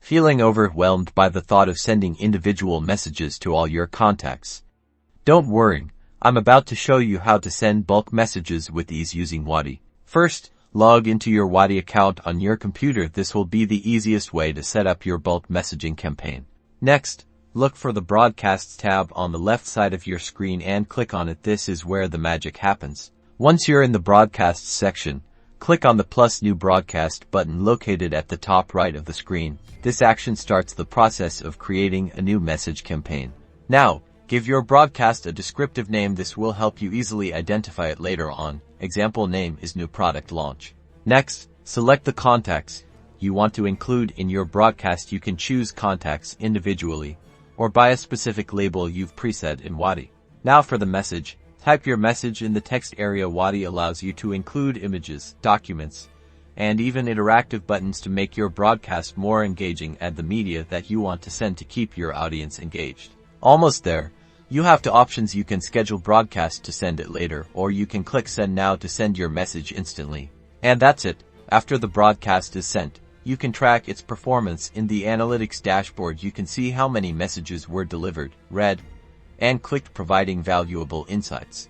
Feeling overwhelmed by the thought of sending individual messages to all your contacts? Don't worry, I'm about to show you how to send bulk messages with ease using Wati. First, log into your Wati account on your computer. This will be the easiest way to set up your bulk messaging campaign. Next, look for the Broadcasts tab on the left side of your screen and click on it. This is where the magic happens. Once you're in the Broadcasts section, click on the plus New Broadcast button located at the top right of the screen. This action starts the process of creating a new message campaign. Now, give your broadcast a descriptive name. This will help you easily identify it later on. Example name is New Product Launch. Next, select the contacts you want to include in your broadcast. You can choose contacts individually or by a specific label you've preset in Wati. Now for the message, type your message in the text area. Wati allows you to include images, documents, and even interactive buttons to make your broadcast more engaging. Add the media that you want to send to keep your audience engaged. Almost there. You have two options. You can schedule broadcast to send it later, or you can click send now to send your message instantly. And that's it. After the broadcast is sent, you can track its performance in the analytics dashboard. You can see how many messages were delivered, read, and clicked, providing valuable insights.